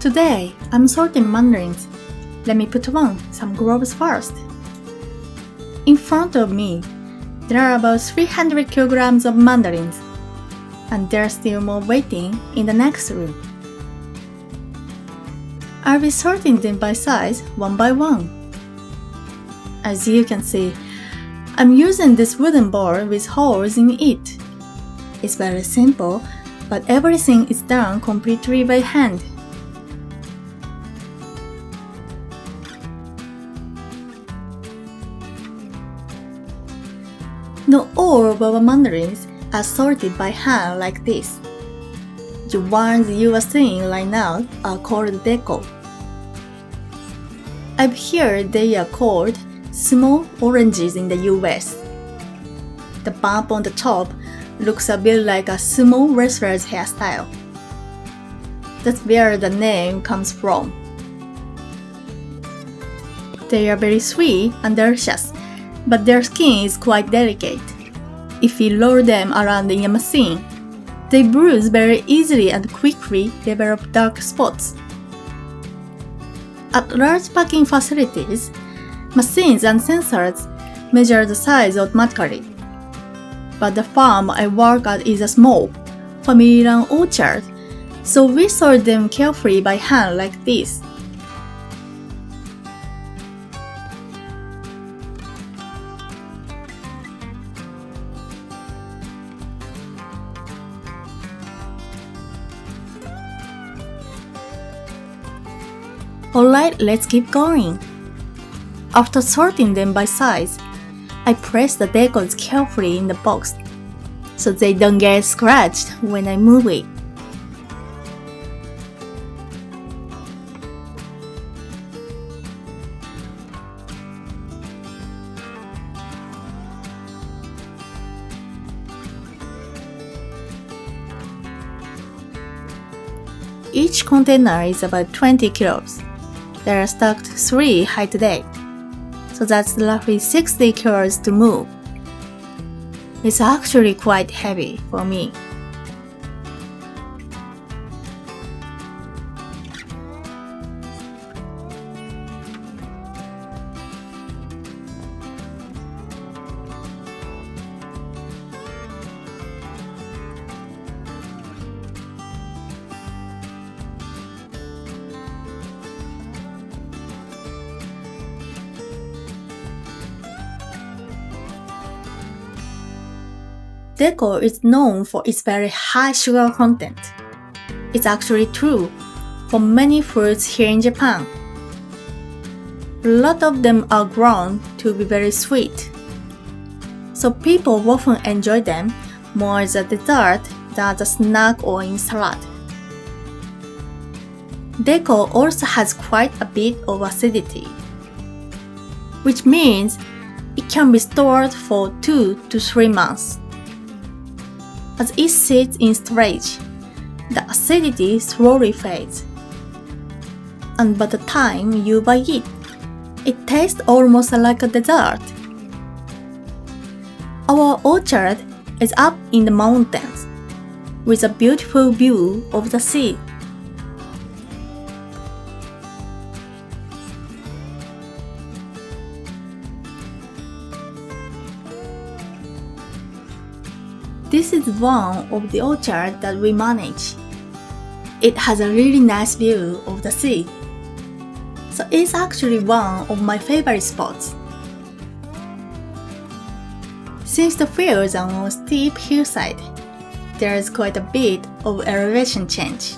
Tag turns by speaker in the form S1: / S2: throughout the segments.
S1: Today, I'm sorting mandarins. Let me put on some gloves first. In front of me, there are about 300 kilograms of mandarins, and there's still more waiting in the next room. I'll be sorting them by size one by one. As you can see, I'm using this wooden bowl with holes in it. It's very simple, but everything is done completely by hand. Not all of our mandarins are sorted by hand like this. The ones you are seeing right now are called Deko. I've heard they are called Sumo oranges in the US. The bump on the top looks a bit like a sumo wrestler's hairstyle. That's where the name comes from. They are very sweet and delicious, but their skin is quite delicate. If you roll them around in a machine, they bruise very easily and quickly develop dark spots. At large packing facilities, machines and sensors measure the size automatically. But the farm I work at is a small, family-run orchard, so we sort them carefully by hand like this. Alright, let's keep going. After sorting them by size, I press the decals carefully in the box so they don't get scratched when I move it. Each container is about 20 kilos. There are stacked 3 high today, so that's roughly 60 kilos to move. It's actually quite heavy for me. Deko is known for its very high sugar content. It's actually true for many fruits here in Japan. A lot of them are grown to be very sweet, so people often enjoy them more as a dessert than as a snack or in salad. Deko also has quite a bit of acidity, which means it can be stored for 2 to 3 months. As it sits in storage, the acidity slowly fades, and by the time you buy it, it tastes almost like a dessert. Our orchard is up in the mountains, with a beautiful view of the sea. This is one of the orchards that we manage. It has a really nice view of the sea, so it's actually one of my favorite spots. Since the fields are on a steep hillside, there is quite a bit of elevation change.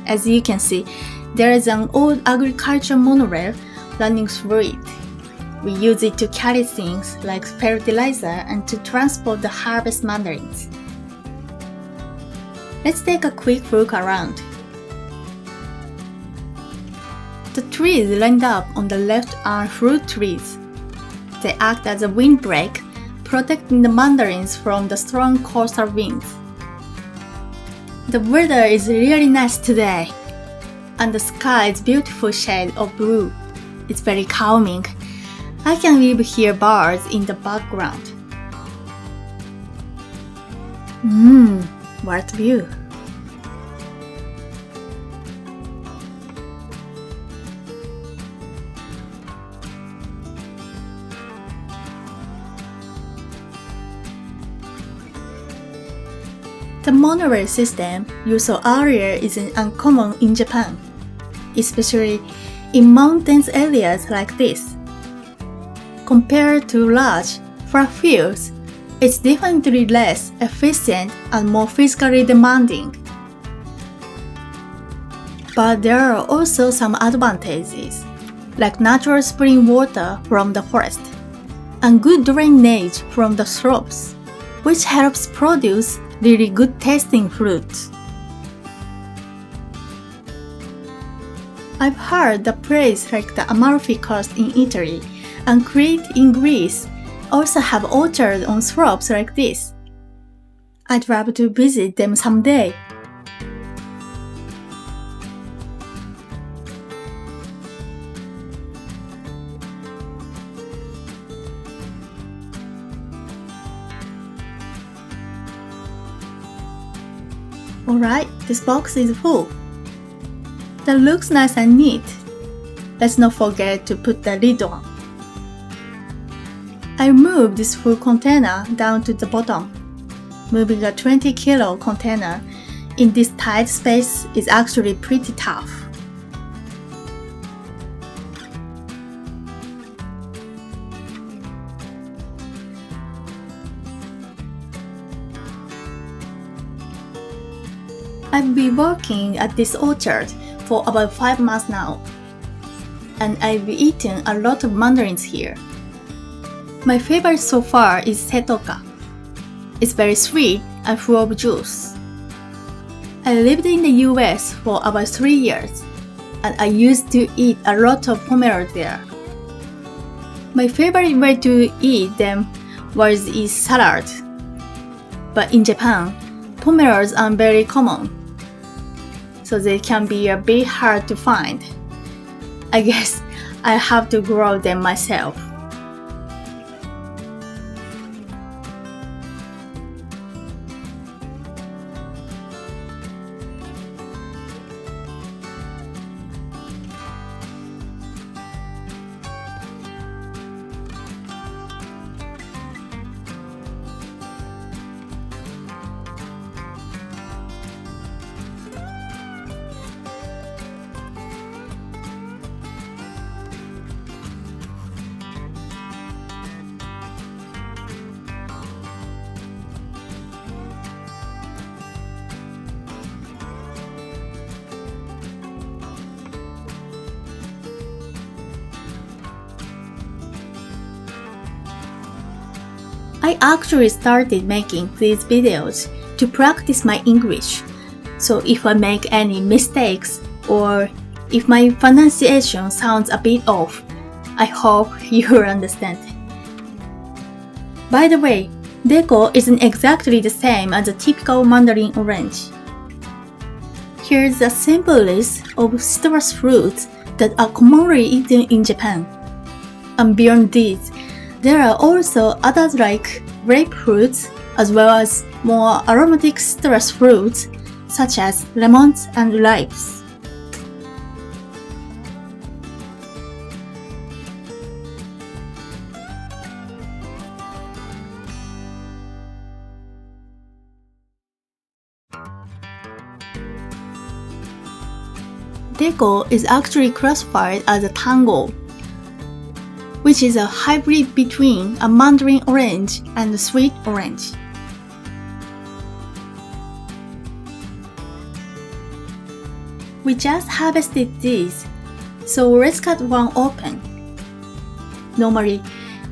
S1: As you can see, there is an old agriculture monorail running through it. We use it to carry things like fertilizer and to transport the harvest mandarins. Let's take a quick look around. The trees lined up on the left are fruit trees. They act as a windbreak, protecting the mandarins from the strong coastal winds. The weather is really nice today, and the sky is a beautiful shade of blue. It's very calming. I can even hear birds in the background. What view! The monorail system you saw earlier is uncommon in Japan, especially in mountainous areas like this. Compared to large, flat fields, it's definitely less efficient and more physically demanding. But there are also some advantages, like natural spring water from the forest, and good drainage from the slopes, which helps produce really good tasting fruits. I've heard the place like the Amalfi Coast in Italy and Crete in Greece also have orchards on slopes like this. I'd love to visit them someday. Alright, this box is full. That looks nice and neat. Let's not forget to put the lid on. I moved this full container down to the bottom. Moving a 20-kilo container in this tight space is actually pretty tough. I've been working at this orchard for about 5 months now, and I've eaten a lot of mandarins here. My favorite so far is setoka. It's very sweet and full of juice. I lived in the US for about 3 years, and I used to eat a lot of pomeros there. My favorite way to eat them was in salad. But in Japan, pomeros are very common, so they can be a bit hard to find. I guess I have to grow them myself. I actually started making these videos to practice my English, so if I make any mistakes or if my pronunciation sounds a bit off, I hope you understand. By the way, Deko isn't exactly the same as a typical mandarin orange. Here's a simple list of citrus fruits that are commonly eaten in Japan. And beyond these, there are also others like grapefruits, as well as more aromatic citrus fruits such as lemons and limes. Deko is actually classified as a tango, which is a hybrid between a mandarin orange and a sweet orange. We just harvested these, so let's cut one open. Normally,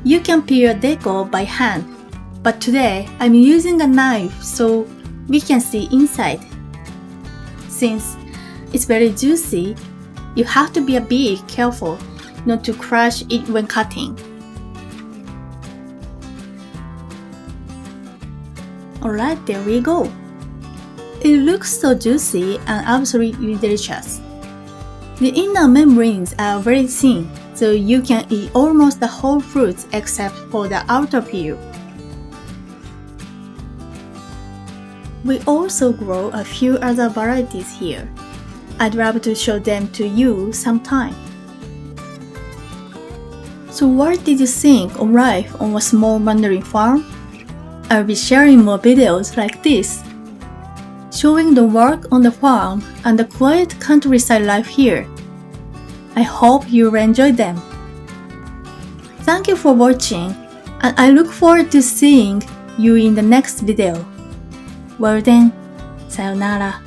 S1: you can peel Deko by hand, but today I'm using a knife so we can see inside. Since it's very juicy, you have to be a bit careful not to crush it when cutting. Alright, there we go. It looks so juicy and absolutely delicious. The inner membranes are very thin, so you can eat almost the whole fruit except for the outer peel. We also grow a few other varieties here. I'd love to show them to you sometime. So what did you think of life on a small mandarin farm? I'll be sharing more videos like this. showing the work on the farm and the quiet countryside life here. I hope you enjoyed them. Thank you for watching, and I look forward to seeing you in the next video. Well then, sayonara.